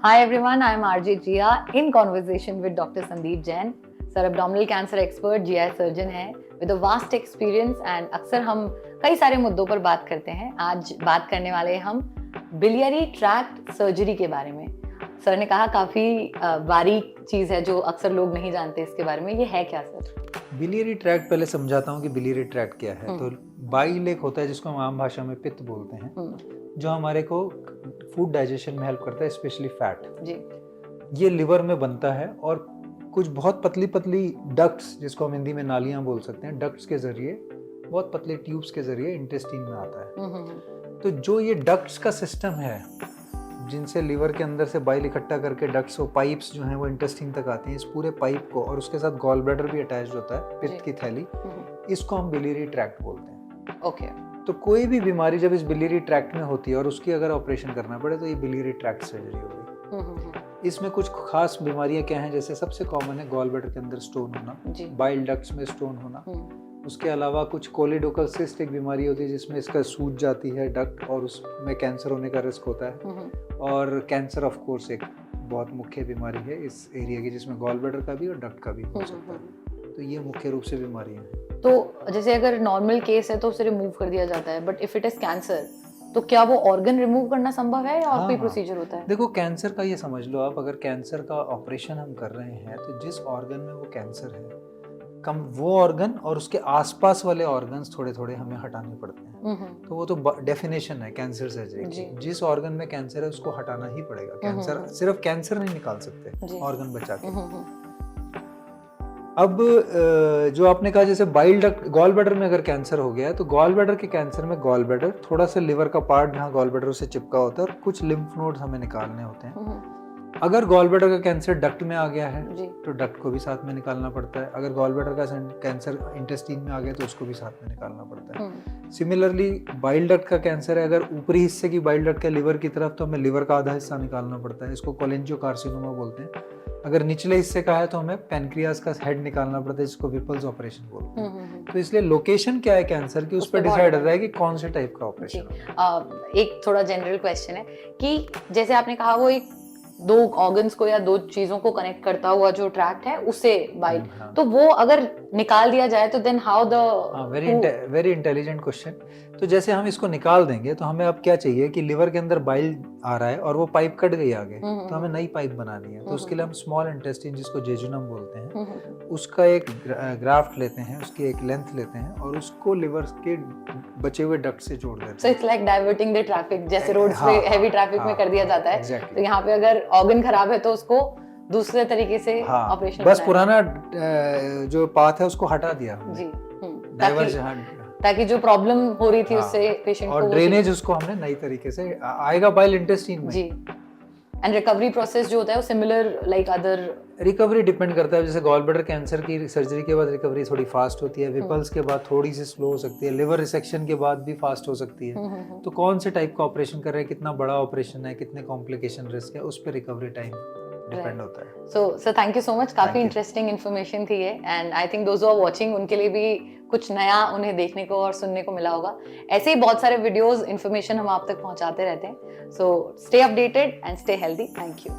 Hi everyone, I am RJ Jia in conversation with Dr. Sandeep Jain. Sir abdominal cancer expert, GI surgeon है with a vast experience and अक्सर हम कई सारे मुद्दों पर बात करते हैं. आज बात करने वाले हैं हम बिलियरी ट्रैक्ट सर्जरी के बारे में. सर ने कहा काफी बारीक चीज है जो अक्सर लोग नहीं जानते इसके बारे में. ये है क्या सर? बिलियरी ट्रैक्ट पहले समझाता हूँ कि बिलियरी ट्रैक्ट क्या है. तो बाइल एक होता है जिसको हम आम भाषा में पित्त बोलते हैं, जो हमारे को फूड डाइजेशन में हेल्प करता है, स्पेशली फैट जी. ये लिवर में बनता है और कुछ बहुत पतली पतली डक्ट्स, जिसको हम हिंदी में नालियां बोल सकते हैं, डक्ट्स के जरिए, बहुत पतले ट्यूब्स के जरिए इंटेस्टाइन में आता है. तो जो ये डक्ट्स का सिस्टम है जिनसे लिवर के अंदर से बाइल इकट्ठा करके डक्ट्स और पाइप्स जो हैं वो इंटेस्टाइन तक आते हैं, इस पूरे पाइप को, और उसके साथ गॉल ब्लैडर भी अटैच होता है, पित्त की थैली, इसको हम बिलियरी ट्रैक्ट बोलते हैं. ओके. तो कोई भी बीमारी जब इस बिलियरी ट्रैक्ट में होती है और उसकी अगर ऑपरेशन करना पड़े तो ये बिलियरी ट्रैक्ट सर्जरी होगी. इसमें कुछ खास बीमारियां क्या हैं, जैसे सबसे कॉमन है गॉल ब्लैडर के अंदर स्टोन होना, बाइल डक्ट्स में स्टोन होना. उसके अलावा कुछ कोलिडोकल सिस्ट एक बीमारी होती है जिसमें इसका सूज जाती है डक्ट और उसमें कैंसर होने का रिस्क होता है. और कैंसर ऑफ कोर्स एक बहुत मुख्य बीमारी है इस एरिया की, जिसमें गॉल ब्लैडर का भी और डक्ट का भी हो सकता है. तो ये मुख्य रूप से बीमारियां हैं. तो जैसे अगर नॉर्मल केस है तो उसे रिमूव कर दिया जाता है, but if it is cancer तो क्या वो ऑर्गन रिमूव करना संभव है या और कोई प्रोसीजर होता है? देखो, कैंसर का ये समझ लो आप, अगर कैंसर का ऑपरेशन हम कर रहे हैं तो जिस ऑर्गन में वो कैंसर है, कम वो ऑर्गन और उसके आसपास वाले ऑर्गन्स थोड़े थोड़े हमें हटाने पड़ते हैं. तो वो तो डेफिनेशन है कैंसर सर्जरी की. जिस ऑर्गन में कैंसर है उसको हटाना ही पड़ेगा. कैंसर सिर्फ कैंसर नहीं निकाल सकते ऑर्गन बचा के. अब जो आपने कहा, जैसे बाइल डक्ट, गॉल ब्लैडर में अगर कैंसर हो गया है तो गॉल ब्लैडर के कैंसर में गॉल ब्लैडर, थोड़ा सा लिवर का पार्ट जहाँ गॉल ब्लैडर से चिपका होता है, और कुछ लिम्फ नोड्स हमें निकालने होते हैं. अगर गॉल ब्लैडर का कैंसर डक्ट में आ गया है तो डक्ट को भी साथ में निकालना पड़ता है. अगर गॉल ब्लैडर का कैंसर इंटेस्टाइन में आ गया तो उसको भी साथ में निकालना पड़ता है. सिमिलरली बाइल डक्ट का कैंसर है, अगर ऊपरी हिस्से की बाइल डक्ट के लिवर की तरफ, तो हमें लिवर का आधा हिस्सा निकालना पड़ता है. इसको कोलेंजियोकार्सिनोमा बोलते हैं. अगर निचले हिस्से का है तो हमें पैनक्रियास का हेड निकालना पड़ता है, जिसको विपल्स ऑपरेशन बोलते हैं. तो इसलिए लोकेशन क्या है कैंसर की, उस पर डिसाइड होता है कि कौन से टाइप का ऑपरेशन. एक थोड़ा जनरल क्वेश्चन है कि जैसे आपने कहा वो एक दो ऑर्गन्स को या दो चीजों को कनेक्ट करता हुआ जो ट्रैक्ट है उससे बाइल, तो वो अगर निकाल दिया जाए तो then how the very intelligent question. तो जैसे हम इसको निकाल देंगे तो हमें अब क्या चाहिए कि लिवर के अंदर बाइल आ रहा है और वो पाइप कट गई आगे, तो हमें नई पाइप बनानी है. तो उसके लिए हम स्मॉल इंटेस्टाइन, जिसको जेजुनम बोलते हैं, उसका एक ग्राफ्ट लेते हैं, उसकी एक लेंथ लेते हैं और उसको लिवर के बचे हुए डक्ट से जोड़ देते हैं. So it's like diverting the traffic, जैसे रोड्स पे हेवी ट्रैफिक में कर दिया जाता है. तो यहाँ पे अगर ऑर्गन खराब है तो उसको दूसरे तरीके से ऑपरेशन, बस पुराना जो पाथ है उसको हटा दिया जी, डाइवर्जन, ताकि जो प्रॉब्लम हो रही थी उससे पेशेंट और ड्रेनेज उसको हमने नई तरीके से आएगा बाइल इंटेस्टाइन में जी. एंड रिकवरी प्रोसेस जो होता है वो similar like other. Recovery depend करता है. जैसे गॉल ब्लैडर कैंसर की सर्जरी के बाद रिकवरी थोड़ी फास्ट होती है, विपल्स के बाद थोड़ी सी स्लो हो सकती है, लिवर रिसेक्शन के बाद भी फास्ट हो सकती है. तो कौन से टाइप का ऑपरेशन कर रहे हैं, कितना बड़ा ऑपरेशन है, कितने कॉम्प्लिकेशन रिस्क है, उस पर रिकवरी टाइम डिपेंड होता है. So sir thank you so much, काफी इंटरेस्टिंग इन्फॉर्मेशन थी ये, and I think those who are watching उनके लिए भी कुछ नया उन्हें देखने को और सुनने को मिला होगा. ऐसे ही बहुत सारे वीडियोस, इन्फॉर्मेशन हम आप तक पहुंचाते रहते हैं. So stay updated and stay healthy. Thank you.